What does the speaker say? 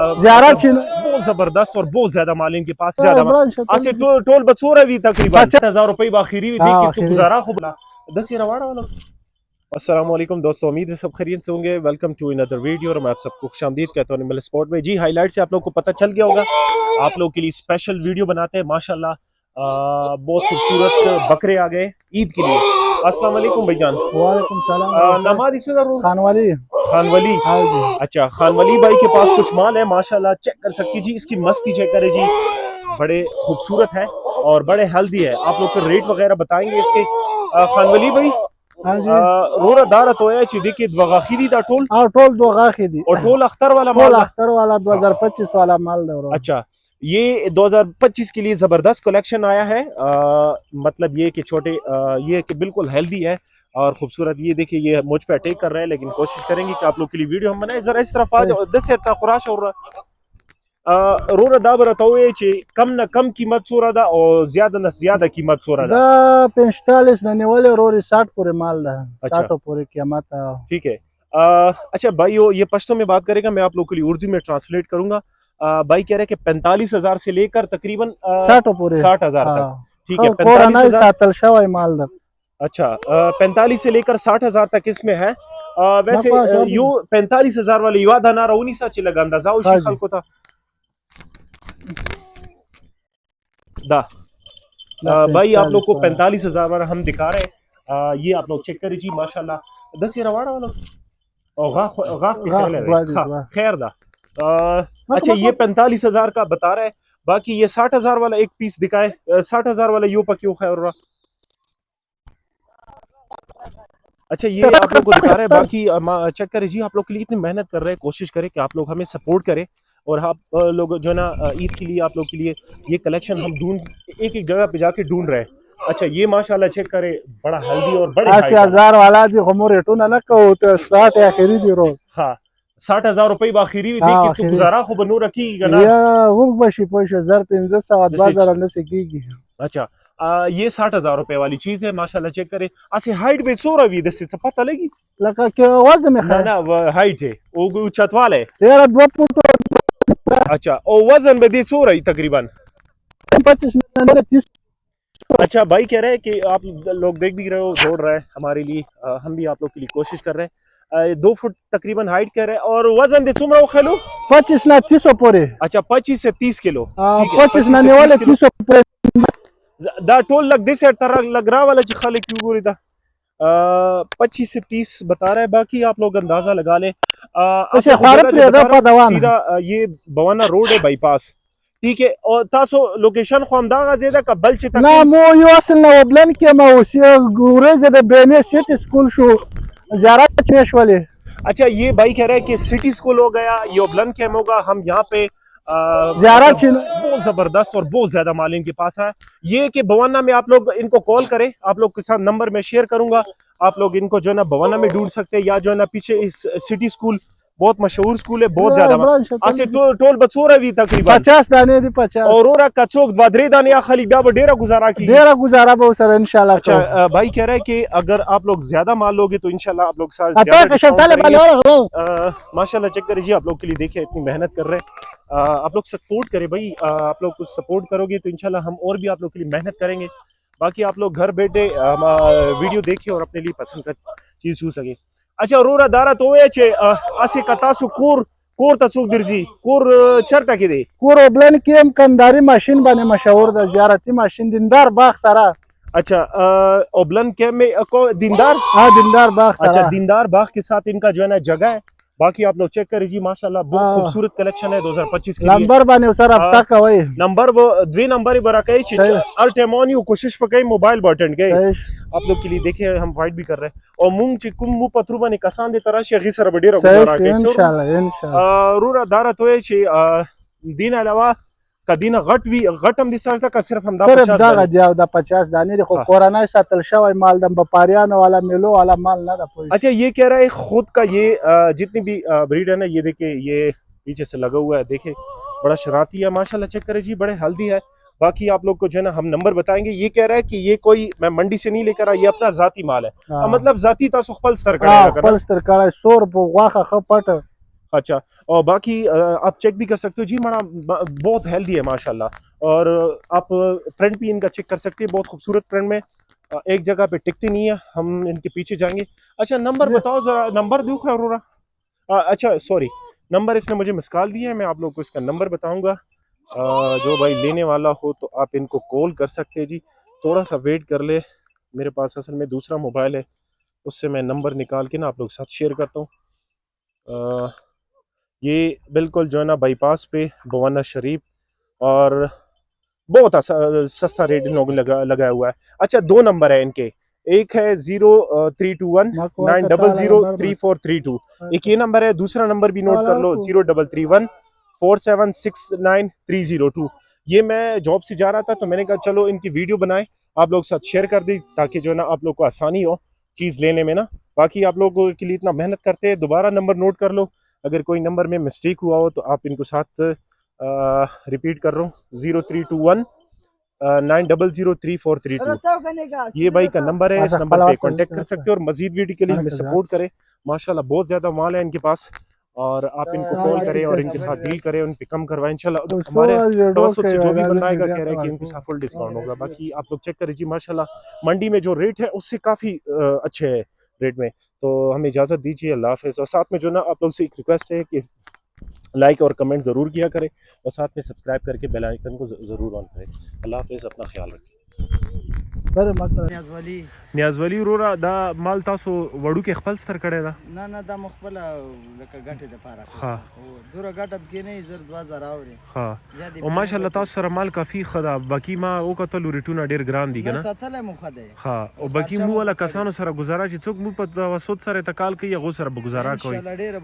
बहुत जबरदस्त और बहुत ज्यादा माल इनके पास ज्यादा टोल बचोरा भी तकरीबन 50,000 रुपए बाखिरी भी देख के गुजारा खूब 10 रवाड़ा वाला। अस्सलाम वालेकुम दोस्तों, उम्मीद है सब खैरियत से होंगे। वेलकम टू अनदर वीडियो और मैं आप सबको खुशामदीद कहता हूँ एनिमल स्पॉट में। जी हाईलाइट से आप लोग को पता चल गया होगा, आप लोग के लिए स्पेशल वीडियो बनाते हैं माशाल्लाह। बहुत खूबसूरत बकरे आ गए ईद के लिए। अस्सलाम वालेकुम भाईजान। वालेकुम सलाम। नमाज इसे खानवाली अच्छा, खानवली भाई के पास कुछ माल है माशाल्लाह, चेक कर सकती जी। इसकी मस्ती चेक करे जी, बड़े खूबसूरत है और बड़े हेल्दी है। आप लोग को रेट वगैरह बताएंगे इसके। खानवली भाई रोरा दारा तो है ची देखिए दवाखीदी दा टोल टोल दवाखीदी और टोल अख्तर वाला माल, अख्तर वाला 2025 वाला माल दे। अच्छा, ये 2025 के लिए जबरदस्त कलेक्शन आया है। मतलब ये कि छोटे ये कि बिल्कुल हेल्दी है और खूबसूरत। ये देखिए ये मुझ पे अटैक कर रहे हैं, लेकिन कोशिश करेंगे कि आप लोग के लिए वीडियो हम बनाए। जरा इस तरफ आ जाओ, 10 से खुराश हो रहा रोरा दा बरताओ चे कम न कम कीमत सोरा दा और ज्यादा न ज्यादा कीमत सोरा दा 45 ने वाले रोरी 60 पूरे माल दा। अच्छा, 60 पूरे कीमत। ठीक है। अच्छा भाई ये पश्तो में बात करेगा, मैं आप लोग के लिए उर्दू में ट्रांसलेट करूंगा। भाई कह रहे हैं कि 45,000 से लेकर तकरीबन 60,000 तक। ठीक है, 45,000 माल दा। अच्छा, 45 से लेकर 60,000 तक इसमें है। वैसे यू 45,000 वाले युवा ना रहा सा चिल्ला अंदाजा उसी खाल को था दा। भाई आप लोग को 45,000 वाला हम दिखा रहे हैं। ये आप लोग चेक करिए जी माशाल्लाह। 10 रवाड़ा वाला खैर दा। अच्छा, ये 45,000 का बता रहा है। बाकी ये 60,000 वाला एक पीस दिखाए, 60,000 वाला यू पक्यों खैर रहा। अच्छा, ये आप लोग को दिखा रहे हैं। बाकी चेक करें जी, आप लोग के लिए इतनी मेहनत कर रहे हैं, कोशिश करें कि आप लोग हमें सपोर्ट करें और आप लोग जो ना ईद के लिए आप लोग के लिए ये कलेक्शन हम ढूंढ एक एक जगह पे जाके ढूंढ रहे हैं। अच्छा, ये माशाल्लाह चेक करें, बड़ा हेल्दी और बड़े 80,000 वाला जी हमो रेटो ना को तो 60 आखिरी दी रो। हां, 60,000 रुपए बाखिरी भी देख के गुजारा खूब बनू रखी ना या वो बशी पैसे 1500 2000 न सकीगी। अच्छा, ये 60,000 रुपए वाली चीज है माशाल्लाह। चेक करे ऐसे हाइट पे सो रही दस पता लगी लगा के वजन में ना ना हाइट है वो छतवाल है तेरा 2 फुट। अच्छा, और वजन में दी सो रही तकरीबन 25 अच्छा, भाई कह रहे हैं कि आप लोग देख भी रहे हो, दौड़ रहे हैं हमारे लिए, हम भी आप लोग के लिए कोशिश कर रहे हैं। 2 फुट तकरीबन हाइट कह रहे हैं और वजन दे चुम रहा खेलो 25 ना 30 पूरे। अच्छा, 25 से 30 किलो। 25 ना वाले 30 पूरे दा टोल लग दे से तरह लग रहा वाला खाली क्यों गोरी दा 25 से 30 बता रहा है। बाकी आप लोग अंदाजा लगा लें। सीधा ये बवाना रोड है बाईपास, ठीक है। और तासो लोकेशन खुमदागा जेदा का बल से ना मो यो असल ना वबलन के मा उसे गुरे जे बेने सिटी स्कूल शो ज़्यादा चेश वाले। अच्छा, ये भाई कह रहा है कि सिटी स्कूल हो गया, योबलन कैम होगा। हम यहाँ पे बहुत जबरदस्त और बहुत ज्यादा माल इनके पास है। ये कि बवाना में आप लोग इनको कॉल करें, आप लोग के साथ नंबर में शेयर करूंगा। आप लोग इनको जो है ना बवाना में ढूंढ सकते हैं, या जो है ना पीछे इस सिटी स्कूल बहुत मशहूर स्कूल है, बहुत ज्यादा टोल बचोरा भी तकरीबन 50 दाने दी 50 और ओरा कचोक वादरे दाने या खाली ब्या डेरा गुजारा बहुत सारा इंशाल्लाह। अच्छा, भाई कह रहा है कि अगर आप लोग ज्यादा माल लोगे तो इंशाल्लाह आप लोग माशाल्लाह। चेक करिए, आप लोग के लिए देखिए इतनी मेहनत कर रहे हैं। आप लोग सपोर्ट करें भाई, आप लोग कुछ सपोर्ट करोगे तो इंशाल्लाह हम और भी आप लोग के लिए मेहनत करेंगे। बाकी आप लोग घर बैठे वीडियो देखिए और अपने लिए पसंद का चीज चूज सके। अच्छा, रोरा दारा तो आसे कतासु कोर तसुक दिरजी कोर चरटा के दे कोर ओबलन केम कंदारी मशीन बने मशहूर द ज़ियारती मशीन दिनदार बाग सारा। अच्छा, ओबलन केम में दिनदार दिनदार बाग सारा। अच्छा, दिनदार बाग के साथ इनका जो है ना जगह है। बाकी आप लोग चेक करिए माशाल्लाह, बहुत खूबसूरत कलेक्शन है 2025 के लिए। नंबर बने सर अब तक वही नंबर वो 2 नंबर बरा कई अल्टेमोनियो कोशिश पर कई मोबाइल बटन गए आप लोग के लिए देखिए, हम फाइट भी कर रहे हैं। और मुंग चिकुम मु पत्रू बने कसान दे तरह से गिसर बडेरा गुजारा के इंशाल्लाह रूरा दारा तो है चे दिन अलावा कदीना घटम दिसर तक सिर्फ हम 50 दाने देखो कोरोना सातल शव माल दम बपारियान वाला मेलो वाला माल ना दा। अच्छा, ये कह रहा है खुद का ये जितनी भी ब्रीड है ना, ये देखिए ये पीछे से लगा हुआ है, देखिए बड़ा शरारती है माशाल्लाह। चेक करें जी, बड़े हेल्दी है। बाकी आप लोग को जो है ना हम नंबर बताएंगे। ये कह रहा है कि ये कोई मैं मंडी से नहीं लेकर आया, ये अपना जाती माल है। मतलब जाती तासुखपल स्तर का 100 रुपए वाखा खपट अच्छा, और बाकी आप चेक भी कर सकते हो जी, माड़ा बहुत हेल्दी है माशाल्लाह। और आप प्रिंट भी इनका चेक कर सकते हैं, बहुत खूबसूरत प्रिंट में। एक जगह पे टिकती नहीं है, हम इनके पीछे जाएंगे। अच्छा नंबर बताओ जरा, नंबर दो खैरूरा। अच्छा सॉरी, नंबर इसने मुझे मिस कॉल दिया है, मैं आप लोग को इसका नंबर बताऊंगा। जो भाई लेने वाला हो तो आप इनको कॉल कर सकते हैं जी। थोड़ा सा वेट कर ले, मेरे पास असल में दूसरा मोबाइल है, उससे मैं नंबर निकाल के ना आप लोग के साथ शेयर करता हूँ। ये बिल्कुल जो है ना बाईपास पे बवाना शरीफ, और बहुत सस्ता रेट इन लोगों ने लगाया हुआ है। अच्छा दो नंबर है इनके, एक है 032190034332, एक ये नंबर है। दूसरा नंबर भी नोट कर लो, 0331476930 ये मैं जॉब से जा रहा था तो मैंने कहा चलो इनकी वीडियो बनाए, आप लोग साथ शेयर कर दी, ताकि जो है ना आप लोग को आसानी हो चीज़ लेने में ना। बाकी आप लोगों के लिए इतना मेहनत करते हैं, दोबारा नंबर नोट कर लो, अगर कोई नंबर में मिस्टेक हुआ हो तो आप इनको साथ रिपीट कर रहा हूँ, 032190034332 ये भाई का नंबर है। इस नंबर पे कांटेक्ट कर सकते हो और मजीद वीडियो के लिए हमें सपोर्ट करें। माशाल्लाह बहुत ज्यादा माल है इनके पास, और आप इनको कॉल करें और इनके साथ डील करें, उन पे कम करवाएं इंशाल्लाह। हमारे तवज्जुह से जो भी बंदा आएगा कह रहा है कि इनके साथ फुल डिस्काउंट होगा। बाकी आप लोग चेक करें जी, माशाल्लाह मंडी में जो रेट है उससे काफ़ी अच्छे है रेट में। तो हमें इजाज़त दीजिए, अल्लाह हाफिज़। और साथ में जो ना आप लोग से एक रिक्वेस्ट है कि लाइक और कमेंट ज़रूर किया करें, और साथ में सब्सक्राइब करके बेल आइकन को ज़रूर ऑन करें। अल्लाह हाफिज़, अपना ख्याल रखें। नियाज वली रोरा दा माल तासो वड़ू के खपल स्तर कड़े दा ना दा मखबल लका गाटे द पारा हाँ दूरा गाटब के नहीं जर 2000 आवरे हाँ। और माशाल्लाह तासो सर माल काफ़ी खदा बाकी मा ओ कतल रिटूना डेर ग्रान दी ना ना साथले मुखदे हाँ। और बाकी मु वाला कसानो सर गुजारा ची चुक मु पत वसोत सर तकाल के या गो सर गुजारा कोई इंशाल्लाह डेर